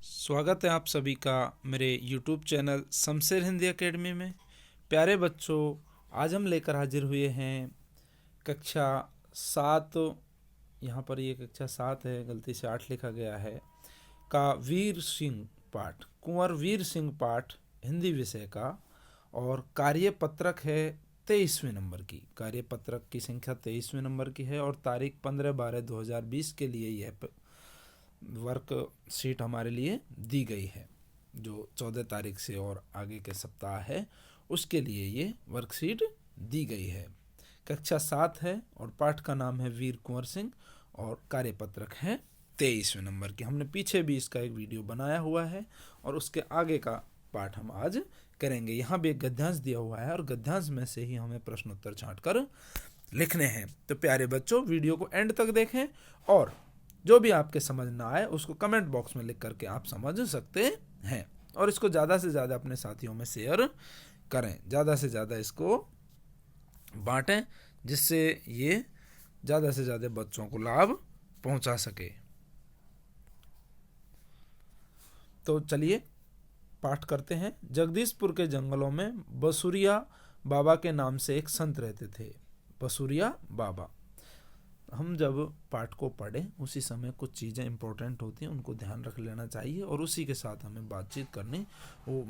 स्वागत है आप सभी का मेरे YouTube channel Shamsher Hindi academy में। प्यारे बच्चों, आज हम लेकर हाजिर हुए हैं कक्षा 7। यहाँ पर ये कक्षा 7 है, गलती से 8 लिखा गया है, का वीर सिंह पाठ, कुंवर वीर सिंह पाठ हिंदी विषय का। और कार्यपत्रक है 23वें नंबर की। कार्यपत्रक की संख्या 23वें नंबर की है और तारीख 15/12/2020 के लिए यह वर्कशीट हमारे लिए दी गई है। जो 14 तारीख से और आगे के सप्ताह है उसके लिए ये वर्कशीट दी गई है। कक्षा 7 है और पाठ का नाम है वीर कुंवर सिंह और कार्यपत्रक है 23वें नंबर की। हमने पीछे भी इसका एक वीडियो बनाया हुआ है और उसके आगे का पाठ हम आज करेंगे। यहाँ भी एक गद्यांश दिया हुआ है और गद्यांश में से ही हमें प्रश्न उत्तर छांट कर लिखने हैं। तो प्यारे बच्चों, वीडियो को एंड तक देखें और जो भी आपके समझ ना आए उसको कमेंट बॉक्स में लिख करके आप समझ सकते हैं। और इसको ज़्यादा से ज़्यादा अपने साथियों में शेयर करें, ज़्यादा से ज़्यादा इसको बांटें, जिससे ये ज़्यादा से ज़्यादा बच्चों को लाभ पहुंचा सके। तो चलिए पाठ करते हैं। जगदीशपुर के जंगलों में बसुरिया बाबा के नाम से एक संत रहते थे। बसुरिया बाबा। हम जब पाठ को पढ़ें उसी समय कुछ चीज़ें इंपॉर्टेंट होती हैं, उनको ध्यान रख लेना चाहिए और उसी के साथ हमें बातचीत करनी, वो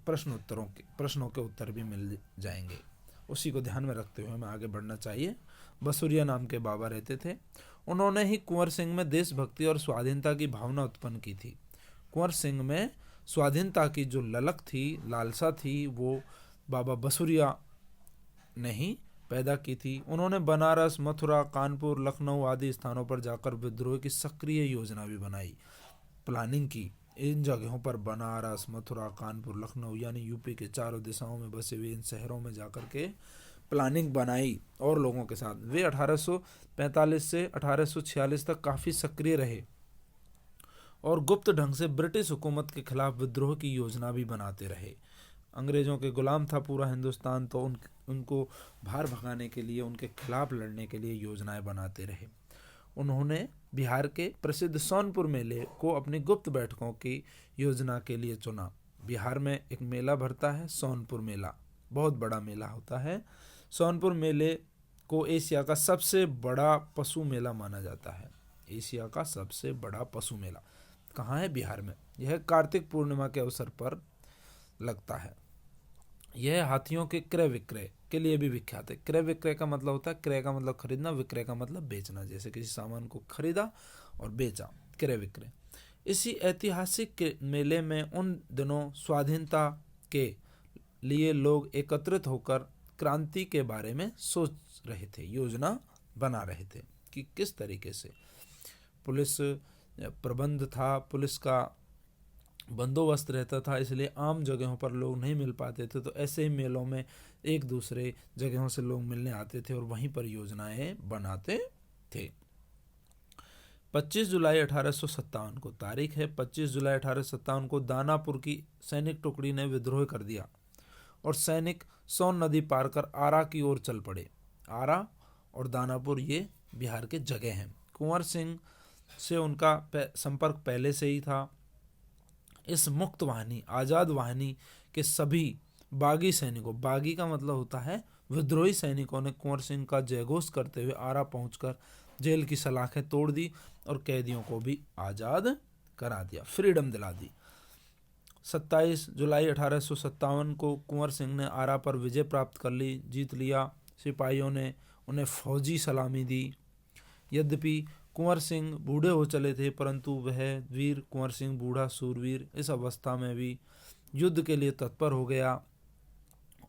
प्रश्नों के उत्तर भी मिल जाएंगे। उसी को ध्यान में रखते हुए हमें आगे बढ़ना चाहिए। बसुरिया नाम के बाबा रहते थे। उन्होंने ही कुंवर सिंह में देशभक्ति और स्वाधीनता की भावना उत्पन्न की थी। कुंवर सिंह में स्वाधीनता की जो ललक थी, लालसा थी, वो बाबा बसुरिया ने ही पैदा की थी। उन्होंने बनारस, मथुरा, कानपुर, लखनऊ आदि स्थानों पर जाकर विद्रोह की सक्रिय योजना भी बनाई, प्लानिंग की। इन जगहों पर बनारस, मथुरा, कानपुर, लखनऊ यानी यूपी के चारों दिशाओं में बसे हुए इन शहरों में जाकर के प्लानिंग बनाई और लोगों के साथ वे 1845 से 1846 तक काफ़ी सक्रिय रहे और गुप्त ढंग से ब्रिटिश हुकूमत के खिलाफ विद्रोह की योजना भी बनाते रहे। अंग्रेज़ों के गुलाम था पूरा हिंदुस्तान, तो उनको बाहर भगाने के लिए, उनके खिलाफ लड़ने के लिए योजनाएं बनाते रहे। उन्होंने बिहार के प्रसिद्ध सोनपुर मेले को अपनी गुप्त बैठकों की योजना के लिए चुना। बिहार में एक मेला भरता है, सोनपुर मेला, बहुत बड़ा मेला होता है। सोनपुर मेले को एशिया का सबसे बड़ा पशु मेला माना जाता है। एशिया का सबसे बड़ा पशु मेला कहाँ है? बिहार में। यह कार्तिक पूर्णिमा के अवसर पर लगता है। यह हाथियों के क्रय विक्रय के लिए भी विख्यात है। क्रय विक्रय का मतलब होता है, क्रय का मतलब खरीदना, विक्रय का मतलब बेचना। जैसे किसी सामान को खरीदा और बेचा, क्रय विक्रय। इसी ऐतिहासिक मेले में उन दिनों स्वाधीनता के लिए लोग एकत्रित होकर क्रांति के बारे में सोच रहे थे, योजना बना रहे थे कि किस तरीके से। पुलिस प्रबंध था, पुलिस का बंदोबस्त रहता था, इसलिए आम जगहों पर लोग नहीं मिल पाते थे। तो ऐसे ही मेलों में एक दूसरे जगहों से लोग मिलने आते थे और वहीं पर योजनाएं बनाते थे। 25 जुलाई 1857 को तारीख है। 25 जुलाई 1857 को दानापुर की सैनिक टुकड़ी ने विद्रोह कर दिया और सैनिक सोन नदी पार कर आरा की ओर चल पड़े। आरा और दानापुर ये बिहार के जगह हैं। कुंवर सिंह से उनका संपर्क पहले से ही था। इस मुक्त वाहिनी, आज़ाद वाहिनी के सभी बागी सैनिकों, बागी का मतलब होता है विद्रोही सैनिकों ने कुंवर सिंह का जयघोष करते हुए आरा पहुंचकर जेल की सलाखें तोड़ दी और कैदियों को भी आज़ाद करा दिया, फ्रीडम दिला दी। 27 जुलाई 1857 को कुंवर सिंह ने आरा पर विजय प्राप्त कर ली, जीत लिया। सिपाहियों ने उन्हें फौजी सलामी दी। यद्यपि कुंवर सिंह बूढ़े हो चले थे, परंतु वह वीर कुंवर सिंह, बूढ़ा सूरवीर, इस अवस्था में भी युद्ध के लिए तत्पर हो गया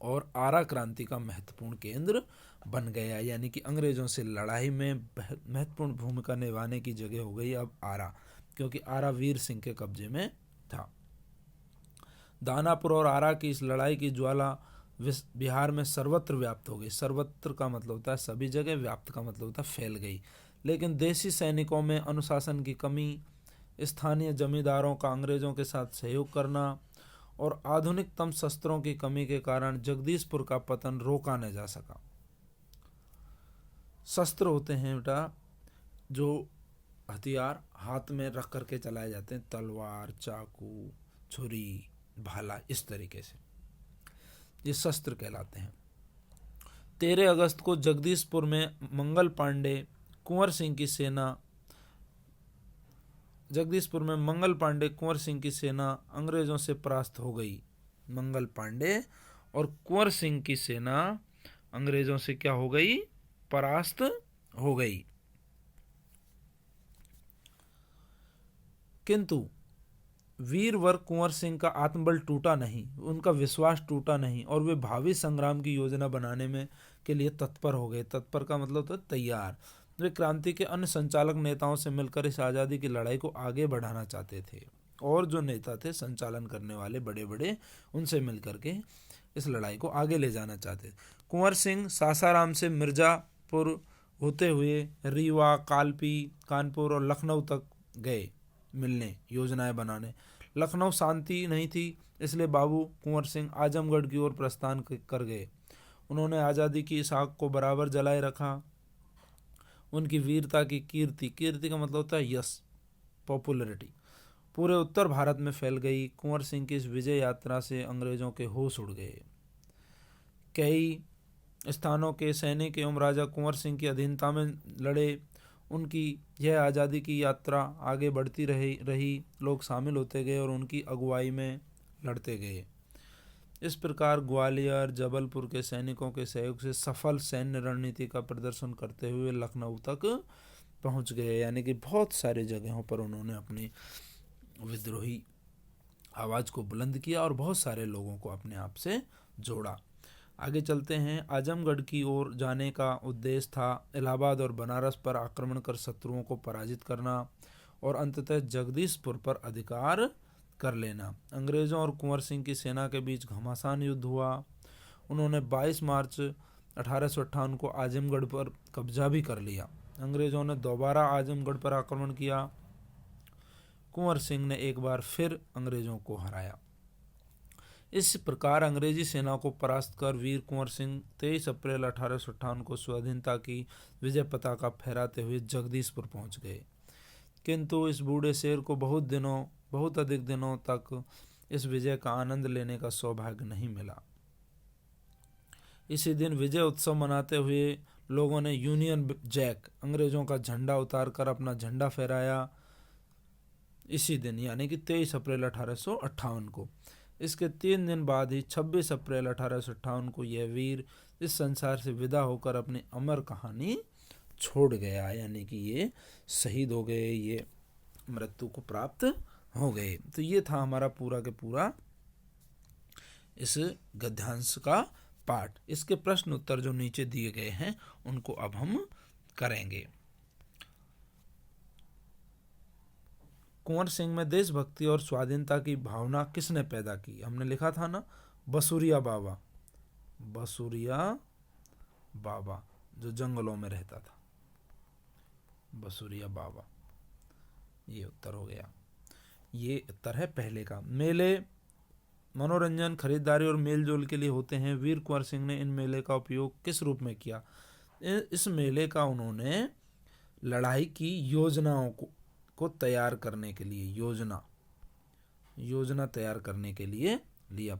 और आरा क्रांति का महत्वपूर्ण केंद्र बन गया। यानी कि अंग्रेजों से लड़ाई में महत्वपूर्ण भूमिका निभाने की जगह हो गई अब आरा, क्योंकि आरा वीर सिंह के कब्जे में था। दानापुर और आरा की इस लड़ाई की ज्वाला बिहार में सर्वत्र व्याप्त हो गई। सर्वत्र का मतलब होता है सभी जगह, व्याप्त का मतलब होता है फैल गई। लेकिन देसी सैनिकों में अनुशासन की कमी, स्थानीय जमींदारों का अंग्रेजों के साथ सहयोग करना और आधुनिकतम शस्त्रों की कमी के कारण जगदीशपुर का पतन रोका न जा सका। शस्त्र होते हैं बेटा जो हथियार हाथ में रख करके चलाए जाते हैं, तलवार, चाकू, छुरी, भाला, इस तरीके से ये शस्त्र कहलाते हैं। 13 अगस्त को जगदीशपुर में मंगल पांडे कुंवर सिंह की सेना अंग्रेजों से परास्त हो गई। मंगल पांडे और कुंवर सिंह की सेना अंग्रेजों से क्या हो गई? परास्त हो गई। किंतु वीरवर कुंवर सिंह का आत्मबल टूटा नहीं, उनका विश्वास टूटा नहीं और वे भावी संग्राम की योजना बनाने में के लिए तत्पर हो गए। तत्पर का मतलब तो तैयार। वे क्रांति के अन्य संचालक नेताओं से मिलकर इस आज़ादी की लड़ाई को आगे बढ़ाना चाहते थे, और जो नेता थे संचालन करने वाले बड़े बड़े, उनसे मिलकर के इस लड़ाई को आगे ले जाना चाहते थे। कुंवर सिंह सासाराम से मिर्जापुर होते हुए रीवा, कालपी, कानपुर और लखनऊ तक गए मिलने, योजनाएं बनाने। लखनऊ शांति नहीं थी, इसलिए बाबू कुंवर सिंह आजमगढ़ की ओर प्रस्थान कर गए। उन्होंने आज़ादी की इस आग को बराबर जलाए रखा। उनकी वीरता की कीर्ति का मतलब होता है यश, पॉपुलैरिटी, पूरे उत्तर भारत में फैल गई। कुंवर सिंह की इस विजय यात्रा से अंग्रेजों के होश उड़ गए। कई स्थानों के सैनिक एवं राजा कुंवर सिंह की अधीनता में लड़े। उनकी यह आज़ादी की यात्रा आगे बढ़ती रही। लोग शामिल होते गए और उनकी अगुवाई में लड़ते गए। इस प्रकार ग्वालियर, जबलपुर के सैनिकों के सहयोग से सफल सैन्य रणनीति का प्रदर्शन करते हुए लखनऊ तक पहुंच गए। यानी कि बहुत सारे जगहों पर उन्होंने अपनी विद्रोही आवाज़ को बुलंद किया और बहुत सारे लोगों को अपने आप से जोड़ा। आगे चलते हैं। आजमगढ़ की ओर जाने का उद्देश्य था इलाहाबाद और बनारस पर आक्रमण कर शत्रुओं को पराजित करना और अंततः जगदीशपुर पर अधिकार कर लेना। अंग्रेज़ों और कुंवर सिंह की सेना के बीच घमासान युद्ध हुआ। उन्होंने 22 मार्च 1858 को आजमगढ़ पर कब्जा भी कर लिया। अंग्रेज़ों ने दोबारा आजमगढ़ पर आक्रमण किया। कुंवर सिंह ने एक बार फिर अंग्रेज़ों को हराया। इस प्रकार अंग्रेजी सेना को परास्त कर वीर कुंवर सिंह 23 अप्रैल 1858 को स्वाधीनता की विजय पताका फहराते हुए जगदीशपुर पहुंच गए। किंतु इस बूढ़े शेर को बहुत अधिक दिनों तक इस विजय का आनंद लेने का सौभाग्य नहीं मिला। इसी दिन विजय उत्सव मनाते हुए लोगों ने यूनियन जैक, अंग्रेजों का झंडा उतार कर अपना झंडा फहराया। इसी दिन यानी कि 23 अप्रैल 1858 को। इसके 3 दिन बाद ही 26 अप्रैल 1858 को यह वीर इस संसार से विदा होकर अपनी अमर कहानी छोड़ गया। यानी कि ये शहीद हो गए, ये मृत्यु को प्राप्त हो गए। तो ये था हमारा पूरा के पूरा इस गद्यांश का पाठ। इसके प्रश्न उत्तर जो नीचे दिए गए हैं उनको अब हम करेंगे। कुंवर सिंह में देशभक्ति और स्वाधीनता की भावना किसने पैदा की? हमने लिखा था ना, बसुरिया बाबा जो जंगलों में रहता था, बसुरिया बाबा। ये उत्तर हो गया। ये उत्तर है पहले का। मेले मनोरंजन, खरीदारी और मेलजोल के लिए होते हैं। वीर कुंवर सिंह ने इन मेले का उपयोग किस रूप में किया? इस मेले का उन्होंने लड़ाई की योजनाओं को तैयार करने के लिए, योजना तैयार करने के लिए लिया।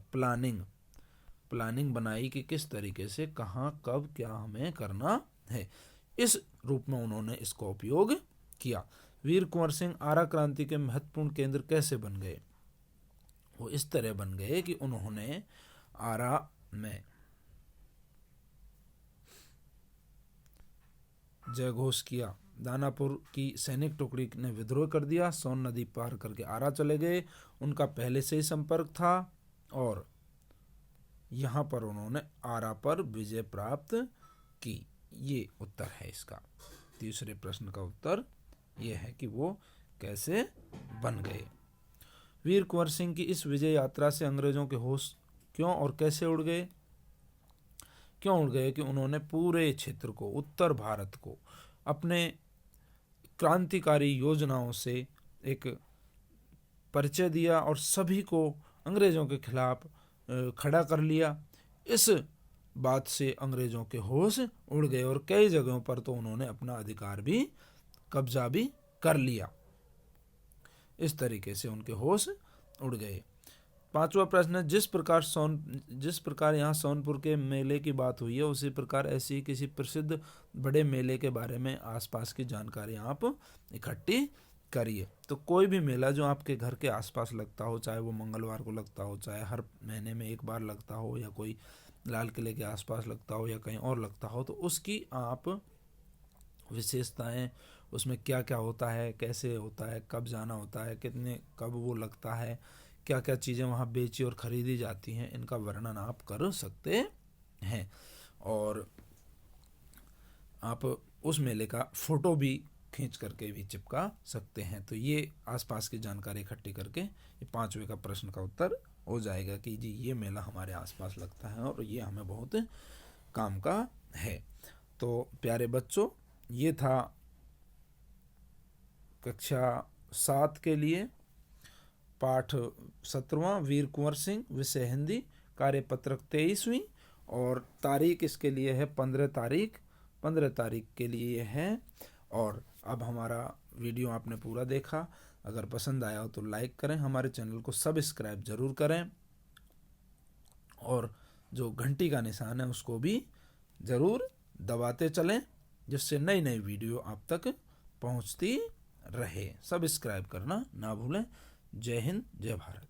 प्लानिंग बनाई कि किस तरीके से, कहाँ, कब, क्या हमें करना है। इस रूप में उन्होंने इसका उपयोग किया। वीर कुंवर सिंह आरा क्रांति के महत्वपूर्ण केंद्र कैसे बन गए? वो इस तरह बन गए कि उन्होंने आरा में जयघोष किया। दानापुर की सैनिक टुकड़ी ने विद्रोह कर दिया। सोन नदी पार करके आरा चले गए। उनका पहले से ही संपर्क था और यहाँ पर उन्होंने आरा पर विजय प्राप्त की। ये उत्तर है इसका। तीसरे प्रश्न का उत्तर यह है कि वो कैसे बन गए। वीर कुंवर सिंह की इस विजय यात्रा से अंग्रेजों के होश क्यों और कैसे उड़ गए? कि उन्होंने पूरे क्षेत्र को, उत्तर भारत को अपने क्रांतिकारी योजनाओं से एक परिचय दिया और सभी को अंग्रेजों के खिलाफ खड़ा कर लिया। इस बात से अंग्रेजों के होश उड़ गए और कई जगहों पर तो उन्होंने अपना अधिकार भी, कब्जा भी कर लिया। इस तरीके से उनके होश उड़ गए। 5वां प्रश्न है, जिस प्रकार यहाँ सोनपुर के मेले की बात हुई है उसी प्रकार ऐसी किसी प्रसिद्ध बड़े मेले के बारे में आसपास की जानकारी आप इकट्ठी करिए। तो कोई भी मेला जो आपके घर के आसपास लगता हो, चाहे वो मंगलवार को लगता हो, चाहे हर महीने में एक बार लगता हो, या कोई लाल किले के आसपास लगता हो, या कहीं और लगता हो, तो उसकी आप विशेषताएं, उसमें क्या क्या होता है, कैसे होता है, कब जाना होता है, कब वो लगता है, क्या क्या चीज़ें वहाँ बेची और ख़रीदी जाती हैं, इनका वर्णन आप कर सकते हैं। और आप उस मेले का फ़ोटो भी खींच करके भी चिपका सकते हैं। तो ये आसपास की जानकारी इकट्ठी करके ये 5वें का प्रश्न का उत्तर हो जाएगा कि जी ये मेला हमारे आसपास लगता है और ये हमें बहुत काम का है। तो प्यारे बच्चों, ये था कक्षा 7 के लिए पाठ 17वां वीर कुंवर सिंह, विषय हिंदी, कार्यपत्रक 23वीं, और तारीख इसके लिए है 15 तारीख के लिए है। और अब हमारा वीडियो आपने पूरा देखा, अगर पसंद आया हो तो लाइक करें, हमारे चैनल को सब्सक्राइब जरूर करें, और जो घंटी का निशान है उसको भी ज़रूर दबाते चलें, जिससे नई नई वीडियो आप तक पहुंचती रहे। सब्सक्राइब करना ना भूलें। जय हिंद, जय भारत।